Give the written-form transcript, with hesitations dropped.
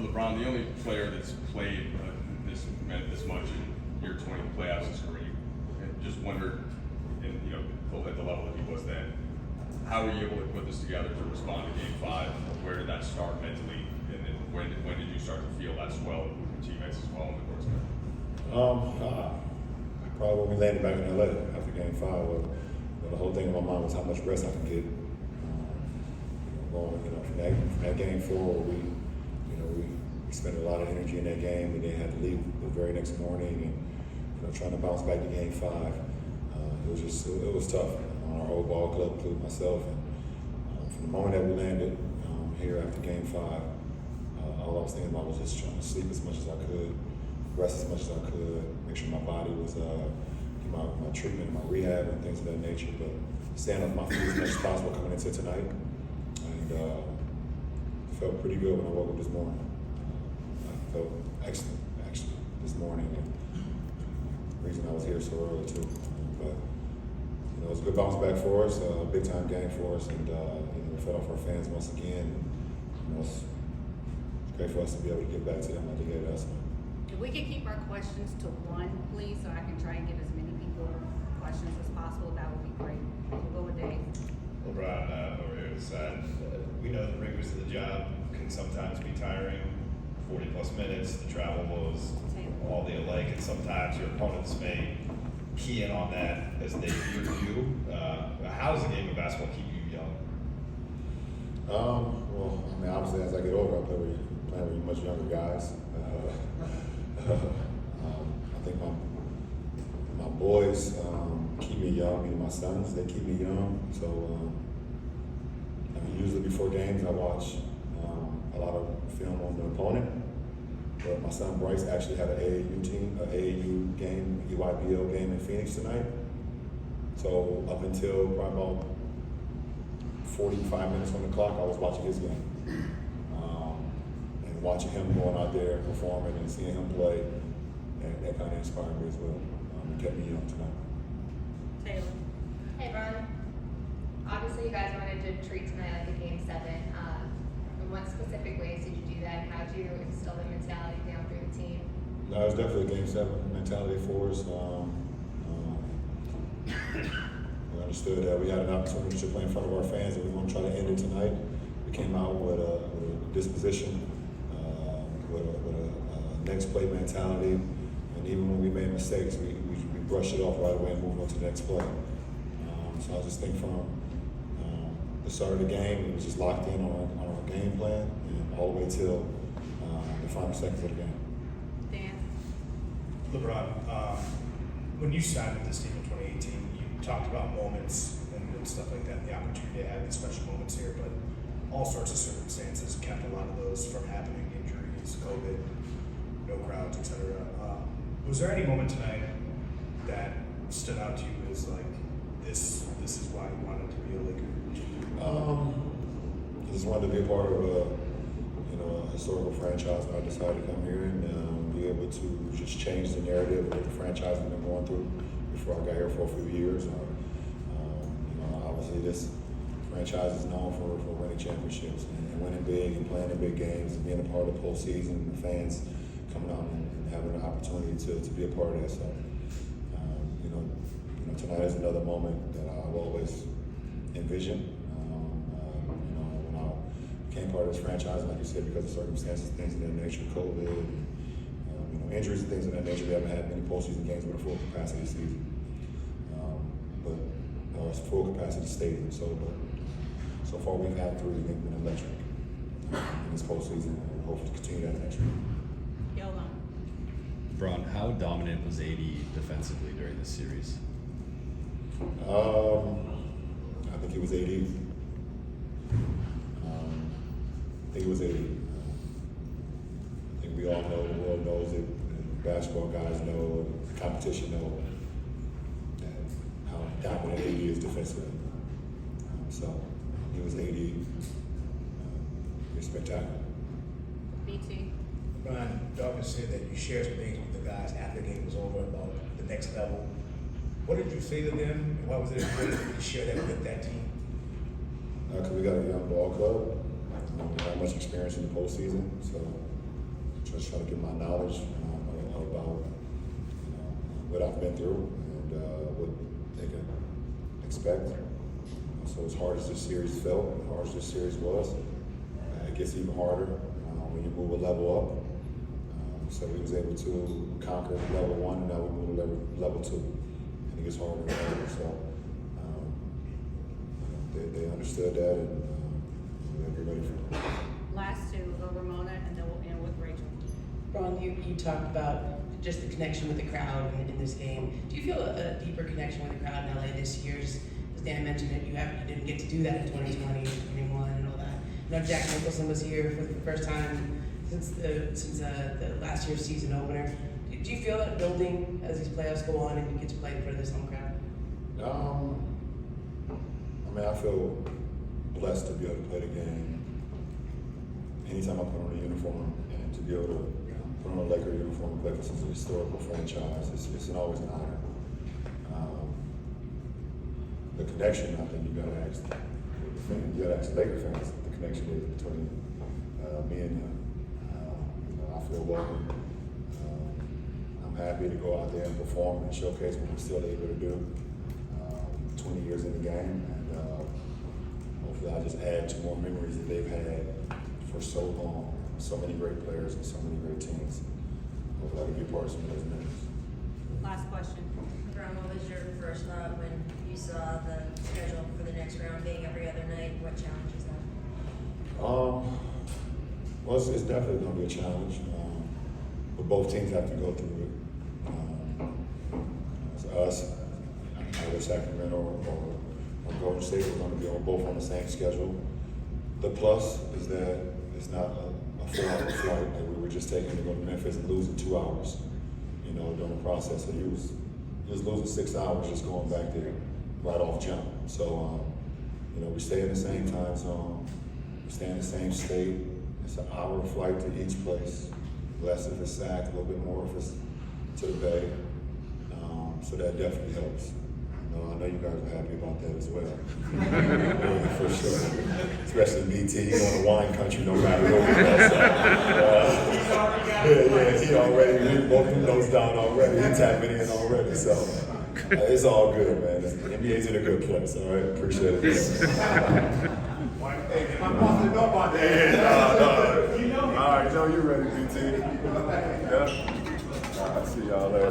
LeBron, the only player that's played this much in year 20 playoffs is Kareem. And just wondered, at the level that he was then, how were you able to put this together to respond to Game 5? Where did that start mentally? And then when did you start to feel that swell with your teammates as well on the court? Probably when we landed back in LA after Game 5. The whole thing in my mind was how much rest I can get. From that Game 4, we spent a lot of energy in that game, and then had to leave the very next morning, and trying to bounce back to Game 5. It was tough on our whole ball club, including myself. And from the moment that we landed here after Game 5, all I was thinking about was just trying to sleep as much as I could, rest as much as I could, make sure my body was my treatment, my rehab, and things of that nature. But staying on my feet as much as possible coming into tonight, and felt pretty good when I woke up this morning. I felt excellent actually this morning, and the reason I was here so early too. But it was a good bounce back for us, a big time game for us, and we fed off our fans once again. It's great for us to be able to give back to them like they gave us. If we could keep our questions to one, please, so I can try and give as many people questions as possible, that would be great. We'll go with Dave. LeBron, over here is we know the rigors of the job can sometimes be tiring. 40 plus minutes, the travel woes, all the alike, and sometimes your opponents may key in on that as they view you. How does the game of basketball keep you young? Well, obviously as I get older, I play with much younger guys. I think my boys keep me young. My sons, they keep me young. So usually before games, I watch a lot of film on the opponent. But my son Bryce actually had an AAU game, EYBL game in Phoenix tonight. So up until probably about 45 minutes on the clock, I was watching his game. And watching him going out there performing and seeing him play, and that kind of inspired me as well. It kept me young tonight. Taylor. Hey, Ron. Obviously, you guys wanted to treat tonight like a Game 7. In what specific ways did you do that, and how did you instill the mentality down through the team? No, it was definitely a Game 7 mentality for us. We understood that we had an opportunity to play in front of our fans, and we want to try to end it tonight. We came out with a disposition, with a next play mentality, and even when we made mistakes, we brushed it off right away and moved on to the next play. So I just think from the start of the game, it was just locked in on our game plan, and all the way till the final seconds of the game. Dan. LeBron, when you signed with this team in 2018, you talked about moments and stuff like that, the opportunity to have these special moments here, but all sorts of circumstances kept a lot of those from happening, injuries, COVID, no crowds, etc. Was there any moment tonight that stood out to you as like, this is why you wanted to be a Laker? I just wanted to be a part of a historical franchise when I decided to come here and be able to just change the narrative of what the franchise has been going through before I got here for a few years. Obviously this franchise is known for winning championships and winning big and playing in big games and being a part of the postseason, the fans coming out and having an opportunity to be a part of that. So, tonight is another moment that I've always envisioned. When I became part of this franchise, like you said, because of circumstances, things of that nature, COVID, injuries and things of that nature, we haven't had many postseason games with a full capacity season. It's a full capacity stadium, so far we've had 3 and they've been electric in this postseason, and we hope to continue that next week. Yolo. LeBron, how dominant was AD defensively during this series? I think he was 80. I think he was 80. I think we all know, the world knows it, and basketball guys know, the competition know how dominant AD is defensively. So he was 80. He was spectacular. BT. Brian, Dawkins said that you shared some things with the guys after the game was over about the next level. What did you say to them, and why was it important for you to share that with that team? Because we got a young ball club. We have much experience in the postseason, so just try to get my knowledge about what I've been through and what they can expect. So as hard as this series felt, as hard as this series was, it gets even harder when you move a level up. So we was able to conquer level 1, and now we move to level 2. And it gets harder and harder. So they understood that, and they'll be ready for it. Last two, Ramona, and then we'll end with Rachel. Ron, you talked about just the connection with the crowd in this game. Do you feel a deeper connection with the crowd in LA this year? As Dan mentioned that you didn't get to do that in 2020, 2021, and all that. You know, Jack Nicholson was here for the first time since the last year's season opener. Do you feel that building as these playoffs go on and you get to play in front of this home crowd? I mean, I feel blessed to be able to play the game. Anytime I put on a uniform and to be able to put on a Laker uniform and play for such a historical franchise, it's always an honor. The connection, I think you gotta ask Laker fans what the connection is between me and them. I feel welcome. I'm happy to go out there and perform and showcase what we're still able to do. 20 years in the game, and hopefully I'll just add to more memories that they've had for so long. So many great players and so many great teams. Hopefully I can be part of some of those memories. Last question. LeBron, what was your first thought when you saw the schedule for the next round being every other night? What challenge is that? Well, it's definitely going to be a challenge, but both teams have to go through it. It's us, either Sacramento or Golden State, we're going to be both on the same schedule. The plus is that it's not a 4-hour flight that we were just taking to go to Memphis and losing 2 hours, during the process. So you was losing 6 hours just going back there right off jump. So, we stay in the same time zone, we stay in the same state. It's an hour flight to each place, less if it's Sac, a little bit more if it's to the Bay. So that definitely helps. I know you guys are happy about that as well. Yeah, for sure. Especially BT, the wine country, no matter what we do. He already broke those down already. He tapping in already. So it's all good, man. The NBA's in a good place, all right? Appreciate it. I'm busting up on that. All right, you're ready, BT. Yeah. I'll see y'all later.